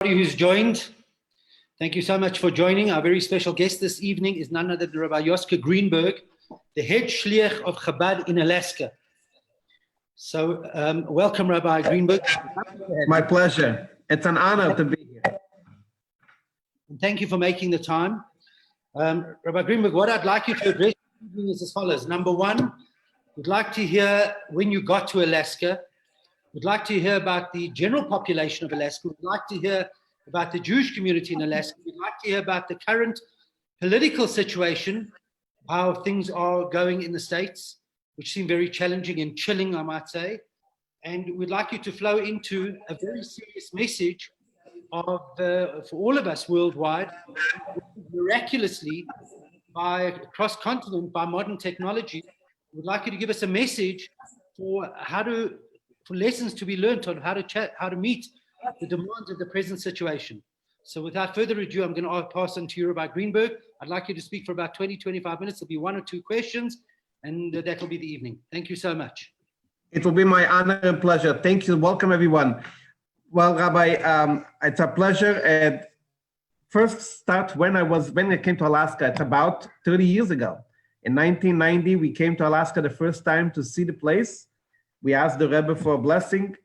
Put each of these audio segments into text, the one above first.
Who's joined. Thank you so much for joining. Our very special guest this evening is none other than Rabbi Yosef Greenberg, the head shliach of Chabad in Alaska. So welcome, Rabbi Greenberg. My pleasure. It's an honor to be here. And thank you for making the time. Rabbi Greenberg, what I'd like you to address this evening is as follows. Number one, we'd like to hear when you got to Alaska. We'd like to hear about the general population of Alaska. We'd like to hear about the Jewish community in Alaska. We'd like to hear about the current political situation, how things are going in the States, which seem very challenging and chilling, I might say. And we'd like you to flow into a very serious message of, for all of us worldwide, miraculously, by cross-continent, by modern technology. We'd like you to give us a message for for lessons to be learned on how to meet the demands of the present situation. So without further ado, I'm going to pass on to you, Rabbi Greenberg. I'd like you to speak for about 20, 25 minutes. There'll be one or two questions, and that will be the evening. Thank you so much. It will be my honor and pleasure. Thank you. Welcome, everyone. Well, Rabbi, it's a pleasure. And first start when I came to Alaska, it's about 30 years ago. In 1990, we came to Alaska the first time to see the place. We asked the Rebbe for a blessing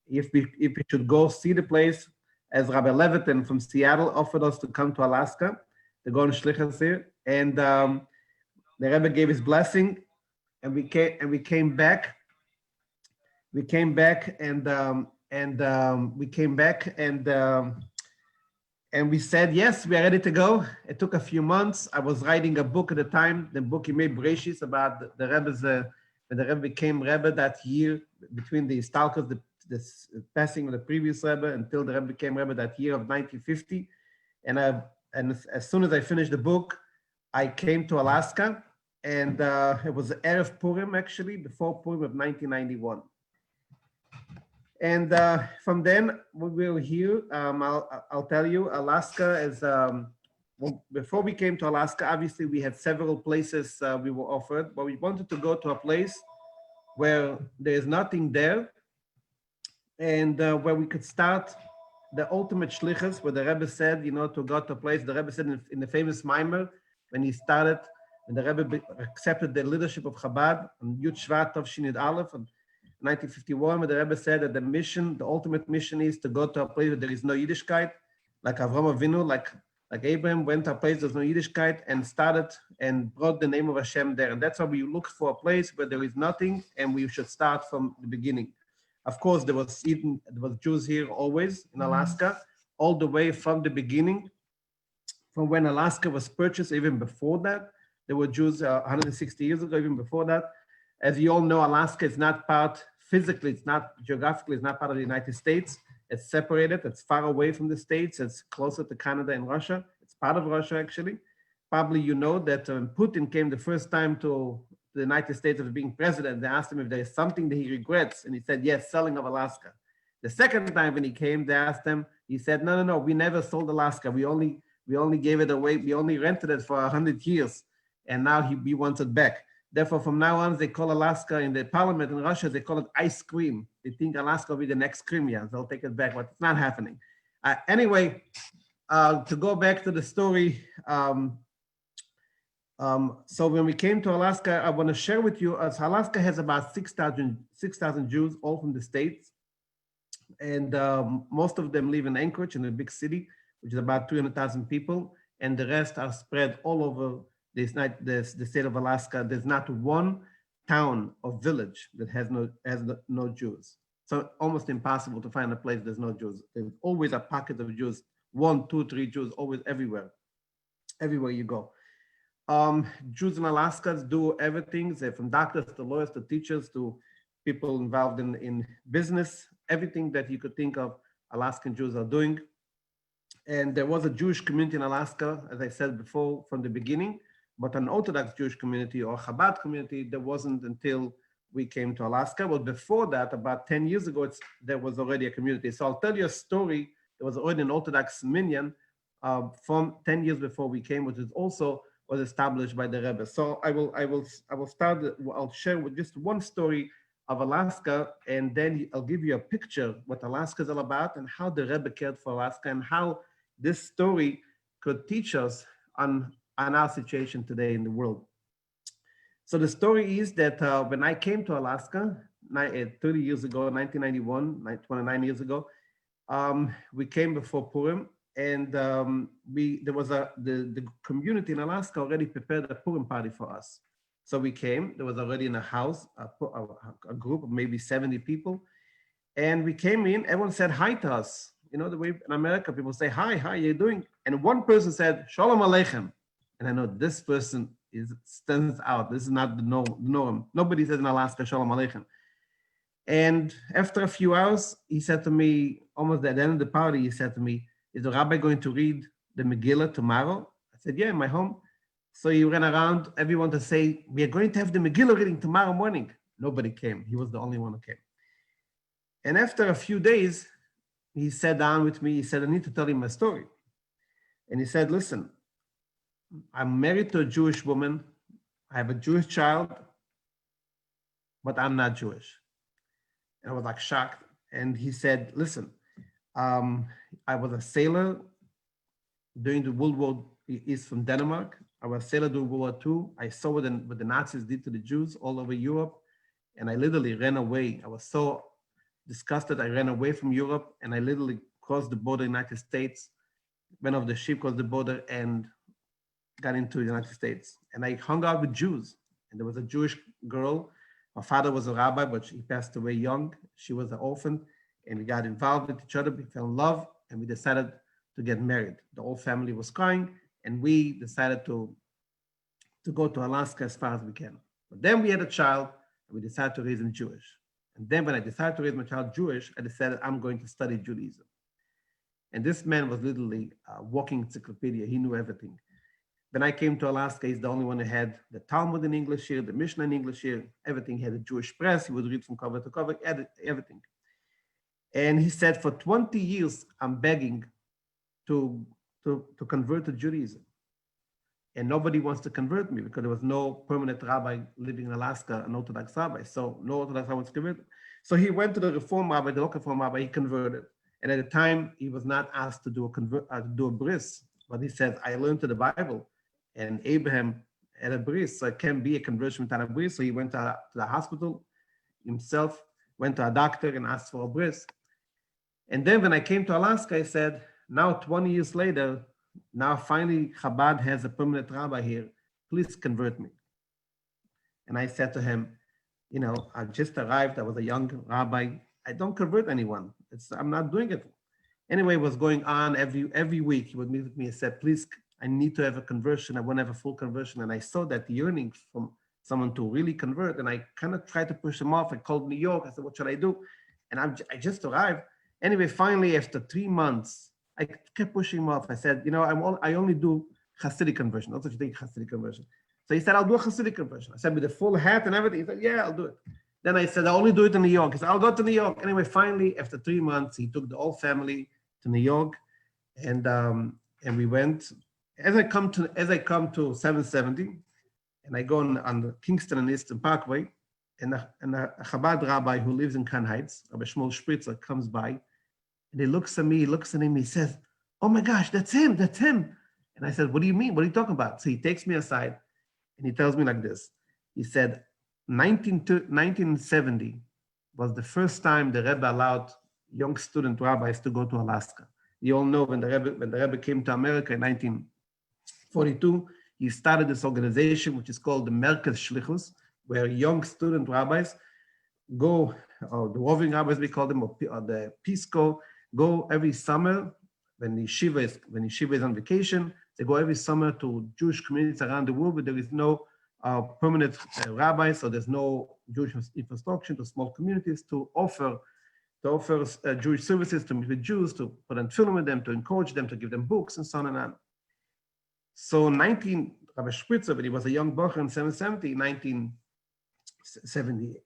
if we should go see the place, as Rabbi Levitin from Seattle offered us to come to Alaska to go on shlichus here, and the Rebbe gave his blessing, and we came back. We came back and we said yes, we are ready to go. It took a few months. I was writing a book at the time, the book Yimei Bereshis, about the Rebbe's. When the Rebbe became Rebbe that year, between the Stalkers, the passing of the previous Rebbe, until the Rebbe became Rebbe that year of 1950. And as soon as I finished the book, I came to Alaska, and it was Erev Purim, actually, before Purim of 1991. And from then, we were here. I'll tell you, Alaska is, well, before we came to Alaska, obviously we had several places we were offered, but we wanted to go to a place where there is nothing there, and where we could start the ultimate shlichus, where the Rebbe said, to go to a place. The Rebbe said in the famous Maimer, when he started, when the Rebbe accepted the leadership of Chabad on Yud Shvat Tov Aleph in 1951, where the Rebbe said that the ultimate mission is to go to a place where there is no Yiddishkeit, like Avraham Avinu, like Abraham went to a place there's no Yiddishkeit and started and brought the name of Hashem there. And that's why we look for a place where there is nothing, and we should start from the beginning. Of course, there was Jews here always in Alaska, all the way from the beginning, from when Alaska was purchased. Even before that, there were Jews 160 years ago, even before that. As you all know, Alaska is not part, physically, it's not geographically, it's not part of the United States. It's separated, it's far away from the States, it's closer to Canada and Russia. It's part of Russia, actually. Probably you know that when Putin came the first time to the United States as being president, they asked him if there is something that he regrets, and he said, yes, selling of Alaska. The second time when he came, they asked him, he said, no, we never sold Alaska. We only gave it away, we only rented it for 100 years, and now he wants it back. Therefore, from now on, they call Alaska in the parliament in Russia, they call it ice cream. They think Alaska will be the next Crimea. They'll take it back, but it's not happening. Anyway, to go back to the story. So when we came to Alaska, I want to share with you, as Alaska has about 6,000 Jews, all from the States. And most of them live in Anchorage, in a big city, which is about 300,000 people. And the rest are spread all over the state of Alaska. There's not one town or village that has no Jews. So almost impossible to find a place there's no Jews. There's always a pocket of Jews, 1, 2, 3 Jews, always everywhere you go. Jews in Alaska do everything. They're from doctors to lawyers to teachers to people involved in business. Everything that you could think of, Alaskan Jews are doing. And there was a Jewish community in Alaska, as I said before, from the beginning. But an Orthodox Jewish community or Chabad community, there wasn't until we came to Alaska. But before that, about 10 years ago, there was already a community. So I'll tell you a story. There was already an Orthodox minyan from 10 years before we came, which was established by the Rebbe. So I'll share with just one story of Alaska, and then I'll give you a picture what Alaska is all about and how the Rebbe cared for Alaska and how this story could teach us on our situation today in the world. So the story is that when I came to Alaska 30 years ago, 1991, 29 years ago, we came before Purim, and there was the community in Alaska already prepared a Purim party for us. So we came, there was already in a house, a group of maybe 70 people. And we came in, everyone said hi to us. You know, the way in America, people say, hi, how are you doing? And one person said, Shalom Aleichem. And I know this person stands out. This is not the norm. Nobody says in Alaska, Shalom Aleichem. And after a few hours, he said to me, almost at the end of the party, he said to me, is the rabbi going to read the Megillah tomorrow? I said, yeah, in my home. So he ran around everyone to say, we are going to have the Megillah reading tomorrow morning. Nobody came. He was the only one who came. And after a few days, he sat down with me. He said, I need to tell you my story. And he said, listen, I'm married to a Jewish woman. I have a Jewish child, but I'm not Jewish. And I was like shocked. And he said, listen, I was a sailor during the World War. He's from Denmark. I was a sailor during World War II. I saw what the Nazis did to the Jews all over Europe. And I literally ran away. I was so disgusted. I ran away from Europe and I literally crossed the border in the United States, went off the ship, crossed the border and got into the United States. And I hung out with Jews. And there was a Jewish girl. Her father was a rabbi, but he passed away young. She was an orphan. And we got involved with each other. We fell in love and we decided to get married. The whole family was crying. And we decided to go to Alaska as far as we can. But then we had a child and we decided to raise him Jewish. And then when I decided to raise my child Jewish, I decided I'm going to study Judaism. And this man was literally a walking encyclopedia. He knew everything. When I came to Alaska, he's the only one who had the Talmud in English here, the Mishnah in English here, everything. He had a Jewish press. He would read from cover to cover, everything. And he said, for 20 years, I'm begging to convert to Judaism. And nobody wants to convert me because there was no permanent rabbi living in Alaska, an Orthodox rabbi. So no Orthodox rabbi wants to convert. So he went to the Reform rabbi, the local Reform rabbi, he converted. And at the time, he was not asked to do a bris, but he said, I learned to the Bible. And Abraham had a bris, so it can be a conversion without a bris. So he went to the hospital himself, went to a doctor and asked for a bris. And then when I came to Alaska, I said, now 20 years later, now finally Chabad has a permanent rabbi here. Please convert me. And I said to him, you know, I just arrived. I was a young rabbi. I don't convert anyone. I'm not doing it. Anyway, it was going on every week. He would meet with me and said, please, I need to have a conversion. I want to have a full conversion. And I saw that yearning from someone to really convert. And I kind of tried to push him off. I called New York. I said, what should I do? And I just arrived. Anyway, finally, after 3 months, I kept pushing him off. I said, you know, I only do Hasidic conversion. That's what you think, Hasidic conversion. So he said, I'll do a Hasidic conversion. I said, with the full hat and everything. He said, yeah, I'll do it. Then I said, I'll only do it in New York. He said, I'll go to New York. Anyway, finally, after 3 months, he took the whole family to New York. And we went. As I come to 770, and I go on the Kingston and Eastern Parkway, and a Chabad rabbi who lives in Crown Heights, Rabbi Shmuel Spritzer, comes by. And he looks at me, he looks at him, he says, oh my gosh, that's him. And I said, what do you mean? What are you talking about? So he takes me aside and he tells me like this. He said, 1970 was the first time the Rebbe allowed young student rabbis to go to Alaska. You all know when the Rebbe came to America in 1942, he started this organization, which is called the Merkez Shlichus, where young student rabbis go, or the roving rabbis we call them, or the Peace Corps, go every summer when yeshiva is on vacation. They go every summer to Jewish communities around the world, but there is no permanent rabbi, so there's no Jewish infrastructure to small communities to offer Jewish services, to meet with Jews, to put on film with them, to encourage them, to give them books, and so on and on. So Rabbi Spritzer, when he was a young bocher in 770,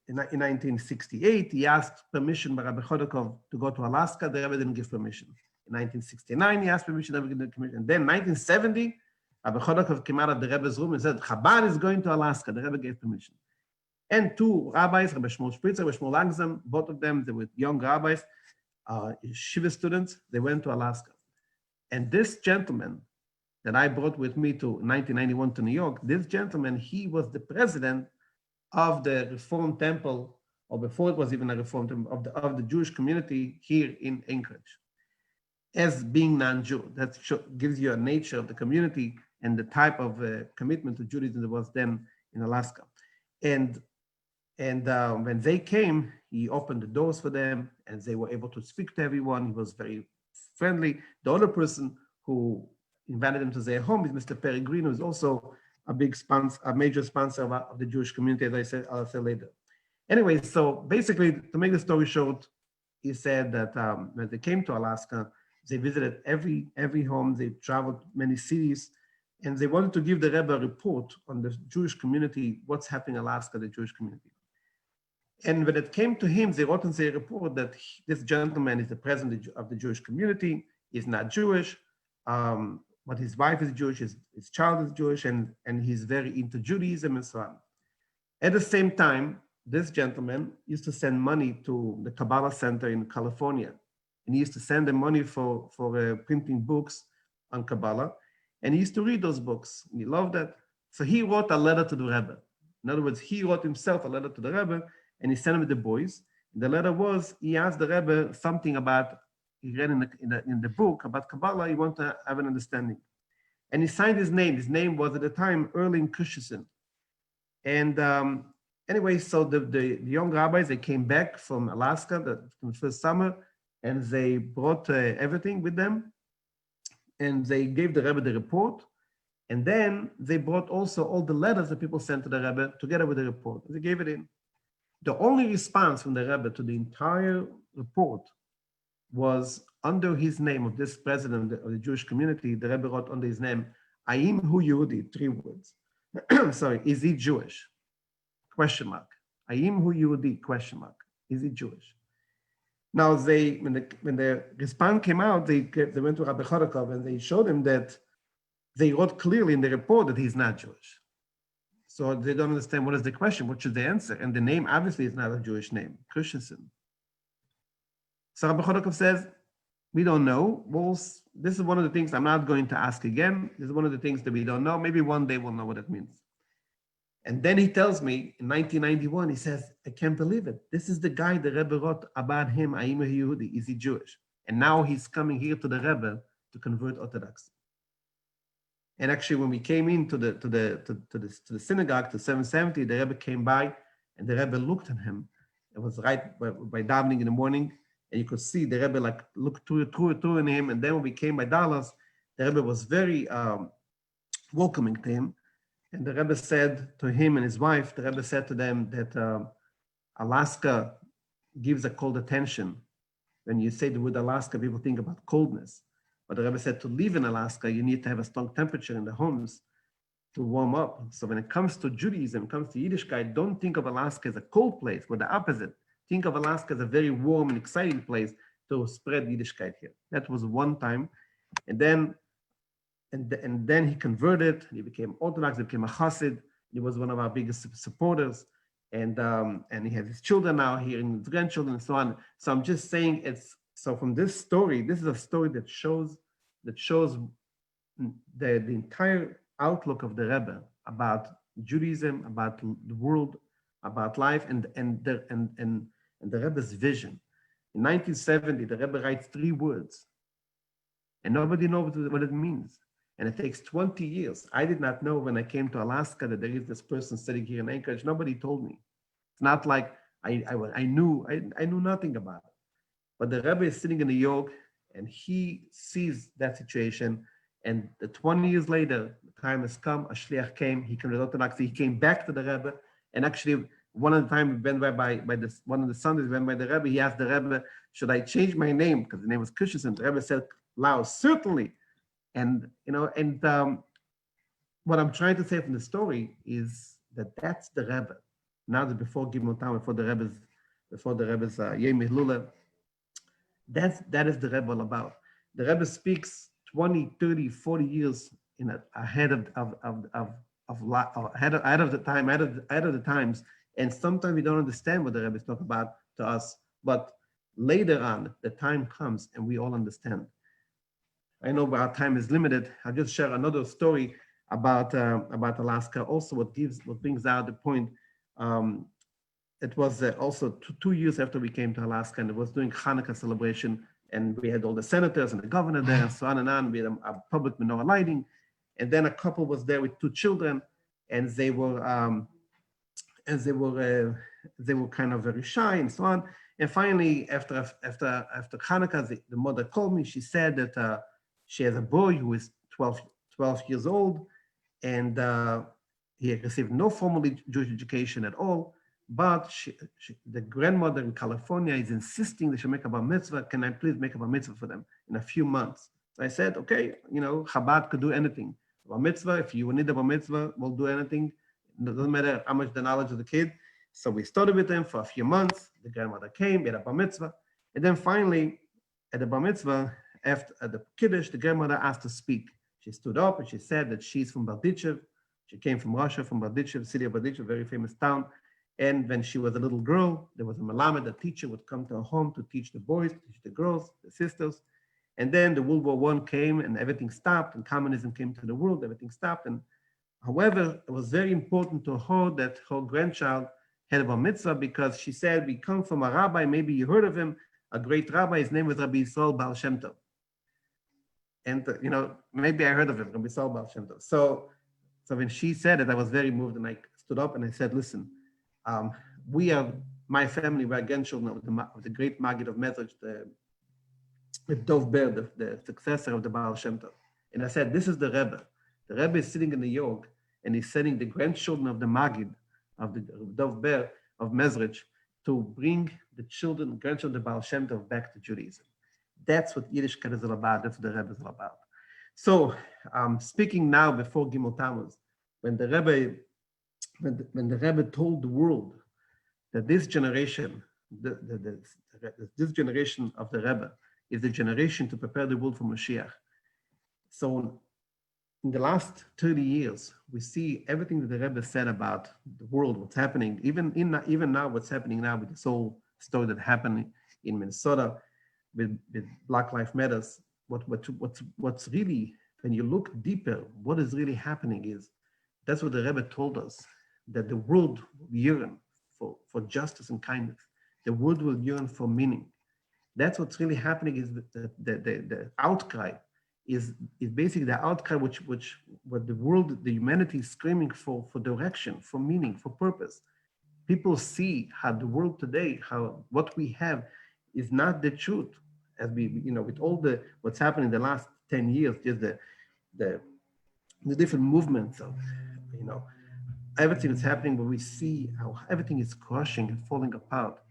in 1968, he asked permission by Rabbi Chodakov to go to Alaska. The Rebbe didn't give permission. In 1969, he asked permission, the Rebbe didn't give permission. And then 1970, Rabbi Chodakov came out of the Rebbe's room and said, Chabad is going to Alaska. The Rebbe gave permission. and two rabbis, Rabbi Shmuel Spritzer, Rabbi Shmuel Langsam, both of them, they were young rabbis, Shiva students, they went to Alaska. And this gentleman that I brought with me to 1991 to New York, this gentleman, he was the president of the Reform Temple, or before it was even a Reform Temple, of the Jewish community here in Anchorage. As being non-Jew, that gives you a nature of the community and the type of commitment to Judaism that was then in Alaska. And when they came, he opened the doors for them, and they were able to speak to everyone. He was very friendly. The other person who invited them to their home is Mr. Peregrino, who is also a big sponsor, a major sponsor of the Jewish community, as I'll say later. Anyway, so basically, to make the story short, he said that when they came to Alaska, they visited every home, they traveled many cities, and they wanted to give the Rebbe a report on the Jewish community, what's happening in Alaska, the Jewish community. And when it came to him, they wrote in their report that this gentleman is the president of the Jewish community, he's not Jewish, but his wife is Jewish, his child is Jewish, and he's very into Judaism and so on. At the same time, this gentleman used to send money to the Kabbalah Center in California. And he used to send them money for printing books on Kabbalah. And he used to read those books. And he loved that. So he wrote a letter to the Rebbe. In other words, he wrote himself a letter to the Rebbe, and he sent him with the boys. The letter was, he asked the Rebbe something about, he read in the book about Kabbalah, he wanted to have an understanding. And he signed his name. His name was at the time Erling Christensen. And anyway, so the young rabbis, they came back from Alaska from the first summer, and they brought everything with them. And they gave the Rebbe the report. And then they brought also all the letters that people sent to the Rebbe together with the report. They gave it in. The only response from the Rebbe to the entire report was under his name of this president of the Jewish community. The Rebbe wrote under his name, Aim hu Yehudi, 3 words. Sorry, is he Jewish? Question mark. Aim hu Yehudi, question mark. Is he Jewish? Now, when the response came out, they went to Rabbi Chodakov and they showed him that they wrote clearly in the report that he's not Jewish. So they don't understand what is the question, what should they answer? And the name obviously is not a Jewish name, Christensen. So Rabbi Chodakov says, we don't know. Well, this is one of the things I'm not going to ask again. This is one of the things that we don't know. Maybe one day we'll know what it means. And then he tells me in 1991, he says, I can't believe it. This is the guy the Rebbe wrote about him, Aim Yehudi, is he Jewish? And now he's coming here to the Rebbe to convert Orthodoxy. And actually, when we came into the synagogue to 770, the Rebbe came by, and the Rebbe looked at him. It was right by davening in the morning, and you could see the Rebbe like looked through in him. And then when we came by Dallas, the Rebbe was very welcoming to him. And the Rebbe said to him and his wife, the Rebbe said to them that Alaska gives a cold attention. When you say the word Alaska, people think about coldness. But the Rebbe said to live in Alaska, you need to have a strong temperature in the homes to warm up. So when it comes to Judaism, it comes to Yiddishkeit, don't think of Alaska as a cold place, but the opposite. Think of Alaska as a very warm and exciting place to spread Yiddishkeit here. That was one time. And then he converted, he became Orthodox, he became a Chassid. He was one of our biggest supporters. And he has his children now here and his grandchildren and so on. So I'm just saying so from this story, this is a story that shows the entire outlook of the Rebbe about Judaism, about the world, about life, and the Rebbe's vision. In 1970, the Rebbe writes 3 words, and nobody knows what it means. And it takes 20 years. I did not know when I came to Alaska that there is this person sitting here in Anchorage. Nobody told me. It's not like I knew nothing about it. But the Rebbe is sitting in New York, and he sees that situation. And 20 years later, the time has come. A shliach came. He came to Orthodoxy. He came back to the Rebbe. And actually, one of the time we went by one of the Sundays, we went by the Rebbe. He asked the Rebbe, "Should I change my name?" Because the name was Christensen. The Rebbe said, "Loud, certainly." And what I'm trying to say from the story is that that's the Rebbe. Now that before Gimel Tam, before the Rebbe's Yom Hilula, that is the Rebbe all about. The Rebbe speaks 20, 30, 40 years ahead of the times And sometimes we don't understand what the Rebbe is talking about to us, but later on, the time comes and we all understand. I know our time is limited. I'll just share another story about Alaska. Also, what brings out the point. It was also 2 years after we came to Alaska, and it was doing Hanukkah celebration, and we had all the senators and the governor there, and so on and on. We had a public menorah lighting, and then a couple was there with 2 children, and they were kind of very shy and so on. And finally, after Hanukkah, the mother called me. She said that she has a boy who is 12 years old, and he had received no formal Jewish education at all. But the grandmother in California is insisting they should make a bar mitzvah. Can I please make a bar mitzvah for them in a few months? So I said, okay, Chabad could do anything. Bar mitzvah, if you need a bar mitzvah, we'll do anything. It doesn't matter how much the knowledge of the kid. So we started with them for a few months. The grandmother came, we had a bar mitzvah. And then finally, at the bar mitzvah, after the Kiddush, the grandmother asked to speak. She stood up and she said that she's from Berdichev. She came from Russia, from Berdichev, city of Berdichev, a very famous town. And when she was a little girl, there was a melamed, a teacher would come to her home to teach the boys, to teach the girls, the sisters. And then the World War I came and everything stopped, and communism came to the world, everything stopped. And however, it was very important to her that her grandchild had a bar mitzvah, because she said, we come from a rabbi, maybe you heard of him, a great rabbi, his name was Rabbi Yisrael Baal Shem Tov. And maybe I heard of him, Rabbi Yisrael Baal Shem Tov. So when she said it, I was very moved, and I stood up and I said, listen, we are, my family, we are grandchildren of the great Maggid of Mezrich, the Dov Ber, the successor of the Baal Shem Tov. And I said, this is the Rebbe. The Rebbe is sitting in New York, and he's sending the grandchildren of the Maggid, of the Dov Ber of Mezrich, to bring the grandchildren of the Baal Shem Tov back to Judaism. That's what Yiddishkeit is all about. That's what the Rebbe is all about. So speaking now before Gimel Tammuz, when the Rebbe told the world that this generation, this generation of the Rebbe is the generation to prepare the world for Mashiach. So in the last 30 years, we see everything that the Rebbe said about the world, what's happening, even now, what's happening now with this whole story that happened in Minnesota with Black Lives Matters. What's really, when you look deeper, what is really happening is, that's what the Rebbe told us, that the world will yearn for justice and kindness. The world will yearn for meaning. That's what's really happening, is the outcry is basically the outcry what the world, the humanity is screaming for direction, for meaning, for purpose. People see how the world today, how what we have is not the truth. As we, with all what's happened in the last 10 years, just the different movements of, everything is happening, but we see how everything is crushing and falling apart.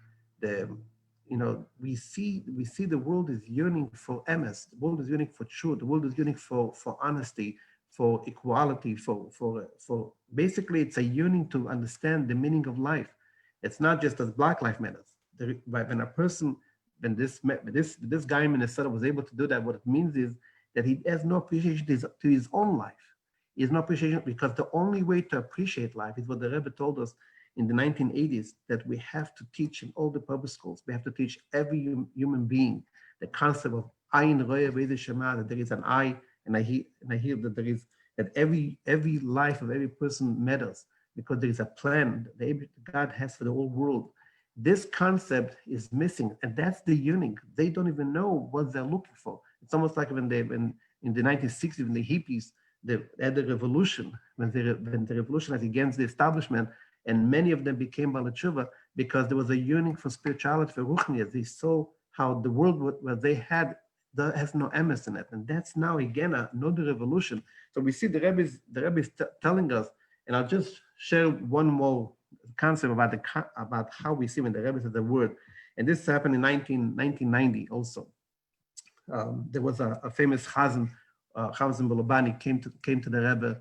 We see the world is yearning for emes. The world is yearning for truth. The world is yearning for honesty, for equality, for basically it's a yearning to understand the meaning of life. It's not just as Black Lives Matter. When this guy in Minnesota was able to do that, what it means is that he has no appreciation to his own life. He has no appreciation, because the only way to appreciate life is what the Rebbe told us in the 1980s, that we have to teach in all the public schools. We have to teach every human being the concept of ayin roya v'ezeh shema, that there is an eye, and I hear that every life of every person matters, because there is a plan that God has for the whole world. This concept is missing, and that's the yearning. They don't even know what they're looking for. It's almost like when in the 1960s, when the hippies, they had the revolution, when the revolution was against the establishment, and many of them became Baalei Teshuva because there was a yearning for spirituality, for ruchnias. They saw how the world where they had has no emes in it, and that's now again another revolution. So we see the Rebbe is telling us, and I'll just share one more concept about how we see when the Rebbe said the word, and this happened in 1990 also. There was a famous Chazan Bolobani came to the Rebbe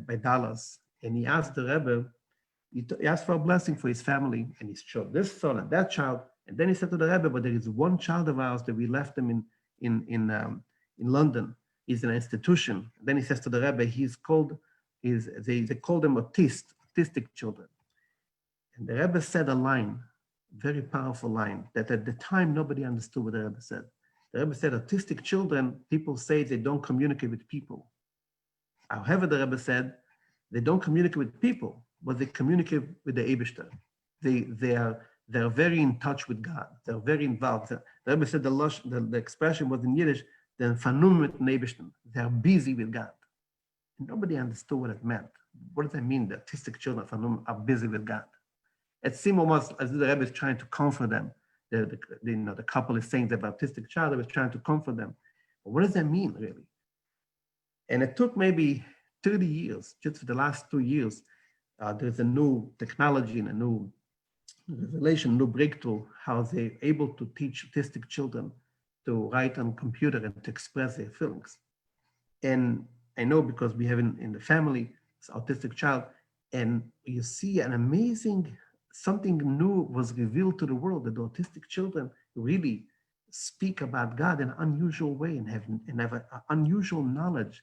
by Dallas, and he asked the Rebbe, he asked for a blessing for his family, and he showed this son and that child, and then he said to the Rebbe, but there is one child of ours that we left him in London. He's in an institution. And then he says to the Rebbe, they call them autistic children. And the Rebbe said a line, very powerful line, that at the time nobody understood what the Rebbe said. The Rebbe said, autistic children, people say they don't communicate with people. However, the Rebbe said, they don't communicate with people, but they communicate with the Eibishter. They're very in touch with God. They're very involved. The Rebbe said the expression was in Yiddish, they're fanum mit Eibishter. They're busy with God. Nobody understood what it meant. What does that mean? The autistic children are busy with God. It seemed almost as if the Rebbe is trying to comfort them. The couple is saying they have an autistic child, they were trying to comfort them. But what does that mean, really? And it took maybe 30 years, just for the last 2 years, there's a new technology and a new revelation, new breakthrough, how they're able to teach autistic children to write on computer and to express their feelings. And I know because we have in the family, this autistic child, and you see an amazing, something new was revealed to the world, that the autistic children really speak about God in an unusual way and have an unusual knowledge,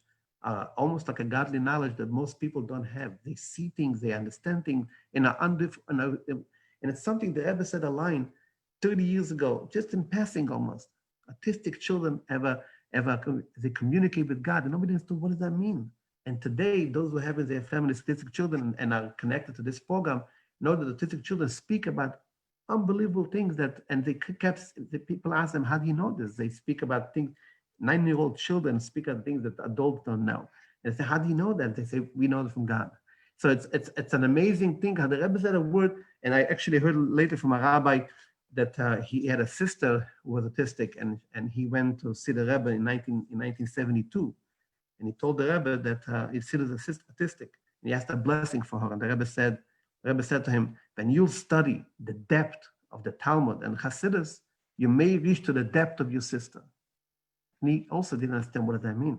almost like a godly knowledge that most people don't have. They see things, they understand things and it's something the Rebbe said a line 30 years ago, just in passing almost. Autistic children they communicate with God, and nobody understood what does that mean. And today, those who have in their family autistic children and are connected to this program know that autistic children speak about unbelievable things and the people ask them, how do you know this? They speak about things, 9-year-old children speak about things that adults don't know. And they say, how do you know that? They say, we know it from God. So it's an amazing thing how the Rebbe said a word, and I actually heard later from a rabbi that he had a sister who was autistic, and he went to see the Rebbe in 1972, and he told the Rebbe that his sister is autistic, and he asked a blessing for her, and the Rebbe said to him, when you study the depth of the Talmud and Hasidus, you may reach to the depth of your sister. And he also didn't understand what does that mean.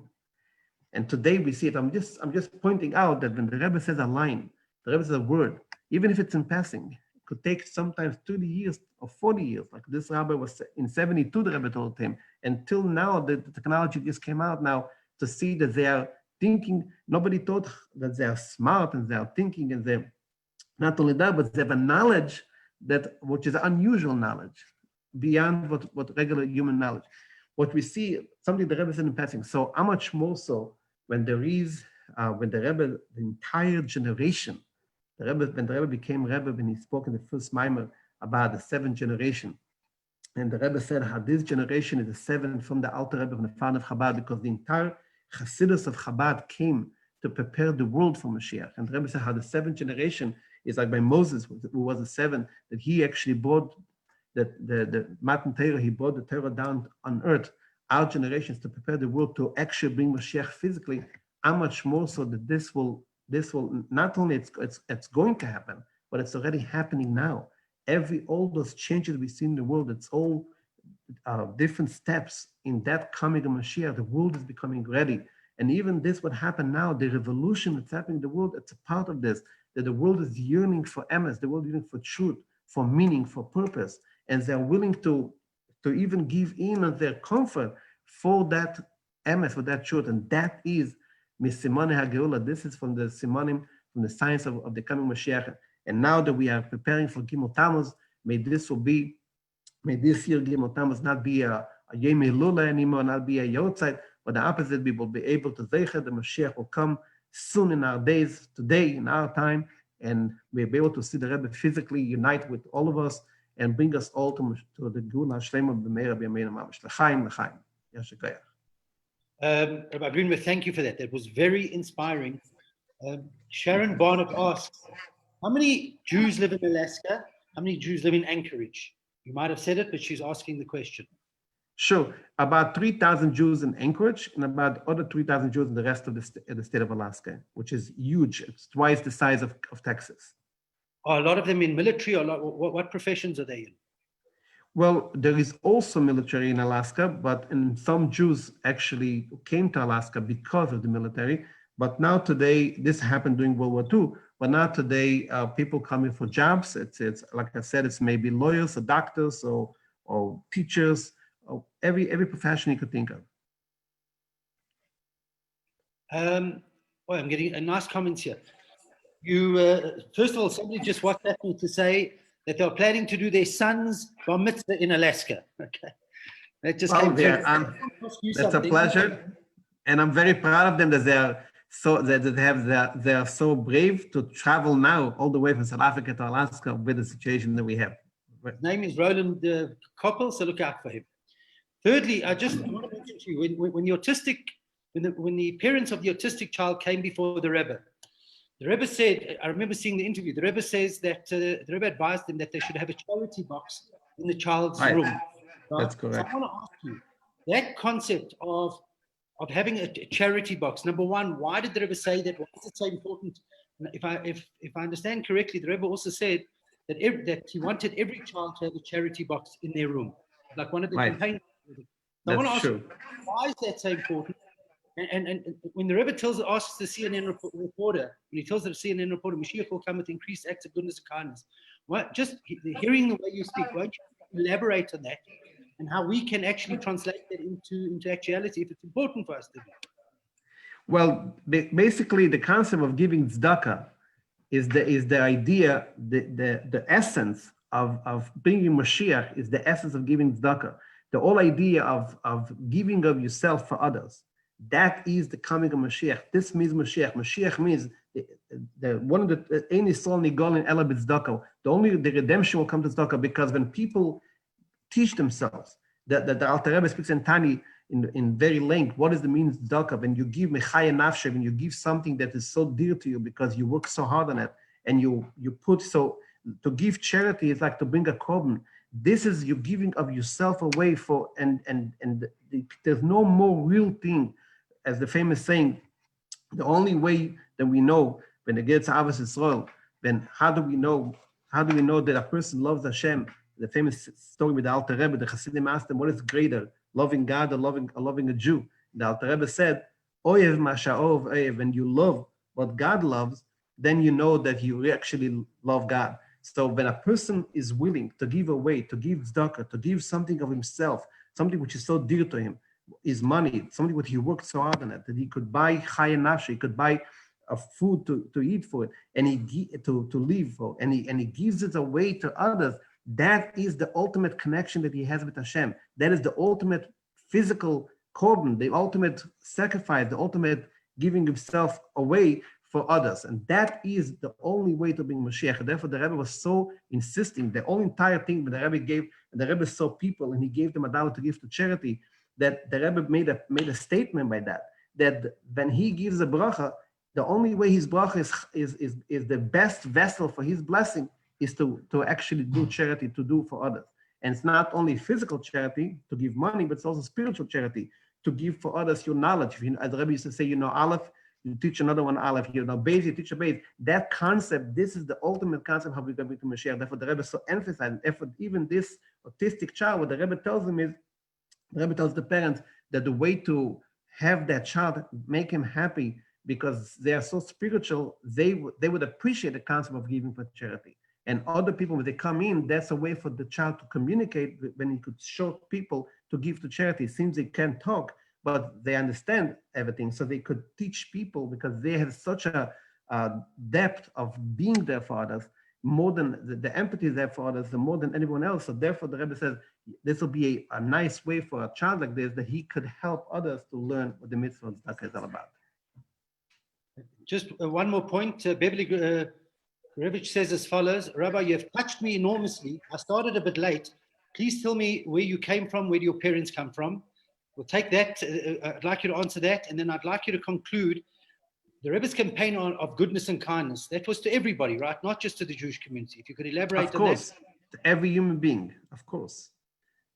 And today we see it. I'm just pointing out that when the Rebbe says a line, the Rebbe says a word, even if it's in passing, it could take sometimes 30 years or 40 years. Like this rabbi was in 72, the Rebbe told him. Until now, the technology just came out now to see that they are thinking. Nobody thought that they are smart and they are thinking, and they're not only that, but they have a knowledge which is unusual knowledge beyond what regular human knowledge. What we see, something the Rebbe said in passing. So how much more so when the Rebbe, the entire generation, when the Rebbe became Rebbe, when he spoke in the first Maimer about the 7th generation, and the Rebbe said how this generation is the 7th from the Alter Rebbe, from the father of Chabad, because the entire Chassidus of Chabad came to prepare the world for Mashiach. And the Rebbe said how the 7th generation is like by Moses, who was the 7th, that he actually brought the Matan Torah, he brought the Torah down on earth, our generations, to prepare the world to actually bring Mashiach physically. How much more so that this will not only it's going to happen, but it's already happening now. All those changes we see in the world, it's all different steps in that coming of Mashiach. The world is becoming ready. And even this, what happened now, the revolution that's happening in the world, it's a part of this, that the world is yearning for emes, the world is yearning for truth, for meaning, for purpose. And they're willing to even give in on their comfort for that emes, for that truth. And that is Misimane HaGeula. This is from the Simonim, from the science of the coming Mashiach. And now that we are preparing for Gimel Tammuz, may this year Gimel Tammuz not be a Yom Elula anymore, not be a Yotzeit, but the opposite, we will be able to zeicher. The Mashiach will come soon in our days, today, in our time, and we'll be able to see the Rebbe physically unite with all of us and bring us all to the Gula Shlema B'meira B'yameinu Mamash. L'chaim, l'chaim. Yashikayach. Rabbi Greenberg, thank you for that. That was very inspiring. Sharon Barnett asks, how many Jews live in Alaska? How many Jews live in Anchorage? You might have said it, but she's asking the question. Sure. About 3,000 Jews in Anchorage and about other 3,000 Jews in the rest of the state of Alaska, which is huge. It's twice the size of Texas. Are a lot of them in military, or what professions are they in? Well, there is also military in Alaska, but some Jews actually came to Alaska because of the military. But now today, this happened during World War II, but now today, people coming for jobs. It's like I said, it's maybe lawyers or doctors or teachers, or every profession you could think of. I'm getting a nice comments here. First of all, somebody just WhatsApped me to say that they're planning to do their son's bar mitzvah in Alaska. Okay. That just came through. That's a pleasure. And I'm very proud of them that they are so brave to travel now all the way from South Africa to Alaska with the situation that we have. His name is Roland Koppel, so look out for him. Thirdly, I want to mention to you, when the parents of the autistic child came before the Rebbe said, I remember seeing the interview, the Rebbe says that the Rebbe advised them that they should have a charity box in the child's room. Right? That's correct. So I want to ask you, that concept of having a charity box, number one, why did the Rebbe say that? Why is it so important? If I understand correctly, the Rebbe also said that he wanted every child to have a charity box in their room, like one of the campaigns. So I want to ask you, why is that so important? And when the Rebbe asks the CNN reporter, when he tells the CNN reporter, Mashiach will come with increased acts of goodness and kindness. Just hearing the way you speak, won't you elaborate on that and how we can actually translate that into actuality if it's important for us to do? Well, basically, the concept of giving tzedakah is the idea, the essence of bringing Mashiach is the essence of giving tzedakah. The whole idea of giving of yourself for others. That is the coming of Mashiach. This means Mashiach. Mashiach means one of the only soul nigol in Ela b'tzedakah. The redemption will come to tzedakah because when people teach themselves, that the Alter Rebbe speaks in Tani in very length. What is the meaning of tzedakah? When you give mechaya nafshe, when you give something that is so dear to you because you work so hard on it, and you put to give charity is like to bring a korban. This is you giving of yourself away for, and there's no more real thing, as the famous saying, the only way that we know when it gets Avos Yisrael, then how do we know that a person loves Hashem? The famous story with the Alter Rebbe, the Hasidim asked him, what is greater, loving God or loving a Jew? The Alter Rebbe said, Oyev masha'ov oyev, when you love what God loves, then you know that you actually love God. So when a person is willing to give away, to give tzedakah, to give something of himself, something which is so dear to him, his money, something which he worked so hard on it, that he could buy chaya nafshe, he could buy a food to eat for it, and to live for, and he gives it away to others. That is the ultimate connection that he has with Hashem. That is the ultimate physical korban, the ultimate sacrifice, the ultimate giving himself away for others. And that is the only way to bring Mashiach. And therefore, the Rebbe was so insisting, the whole entire thing that the Rebbe gave, and the Rebbe saw people, and he gave them a dollar to give to charity, that the Rebbe made a statement by that when he gives a bracha, the only way his bracha is the best vessel for his blessing is to actually do charity, to do for others. And it's not only physical charity, to give money, but it's also spiritual charity, to give for others your knowledge. As the Rebbe used to say, Aleph, you teach another one Aleph, Beis, you teach a Beis. That concept, this is the ultimate concept how we can be to Mashiach. Therefore, the Rebbe so emphasized, even this autistic child, what the Rebbe tells him is, the Rebbe tells the parents that the way to have that child, make him happy, because they are so spiritual, they would appreciate the concept of giving for charity. And other people, when they come in, that's a way for the child to communicate when he could show people to give to charity. It seems they can't talk, but they understand everything. So they could teach people because they have such a depth of being there for others, more than the empathy is there for others, more than anyone else. So therefore, the Rebbe says, this will be a nice way for a child like this, that he could help others to learn what the mitzvah of tzedakah is all about. Just one more point. Beverly Revich says as follows: Rabbi, you have touched me enormously. I started a bit late. Please tell me where you came from, where do your parents come from? We'll take that. I'd like you to answer that. And then I'd like you to conclude the Rebbe's campaign of goodness and kindness. That was to everybody, right? Not just to the Jewish community. If you could elaborate on that. Of course, to every human being, of course.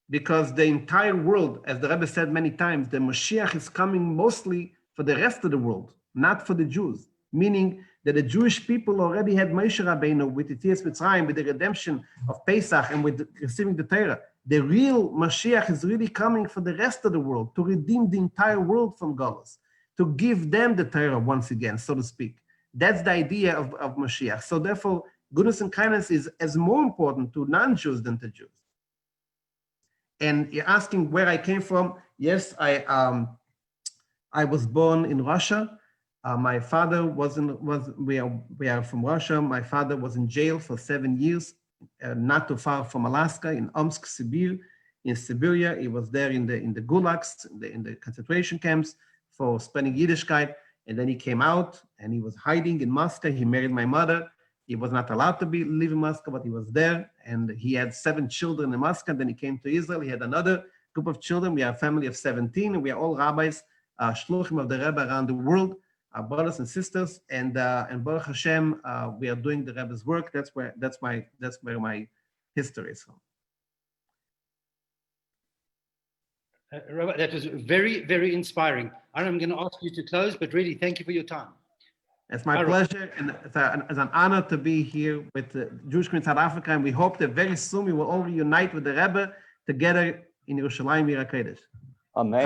Because the entire world, as the Rebbe said many times, the Mashiach is coming mostly for the rest of the world, not for the Jews. Meaning that the Jewish people already had Moshe Rabbeinu with the Yetzias Mitzrayim, with the redemption of Pesach, and with receiving the Torah. The real Mashiach is really coming for the rest of the world, to redeem the entire world from Galus, to give them the Torah once again, so to speak. That's the idea of Mashiach. So therefore, goodness and kindness is as more important to non-Jews than to Jews. And you're asking where I came from. Yes, I was born in Russia. My father we are from Russia. My father was in jail for 7 years, not too far from Alaska, in Omsk, Sibir. In Siberia, he was there in the gulags, in the concentration camps for spreading Yiddishkeit. And then he came out and he was hiding in Moscow. He married my mother. He was not allowed to live in Moscow, but he was there. And he had 7 children in Moscow. Then he came to Israel. He had another group of children. We are a family of 17, and we are all rabbis, shluchim of the Rebbe around the world, our brothers and sisters. And Baruch Hashem, we are doing the Rebbe's work. That's where my history is from. Rabbi, that was very, very inspiring. I'm going to ask you to close, but really, thank you for your time. It's my pleasure, and it's an honor to be here with the Jewish community in South Africa, and we hope that very soon we will all reunite with the Rebbe together in Yerushalayim, Yer HaKodesh. Amen.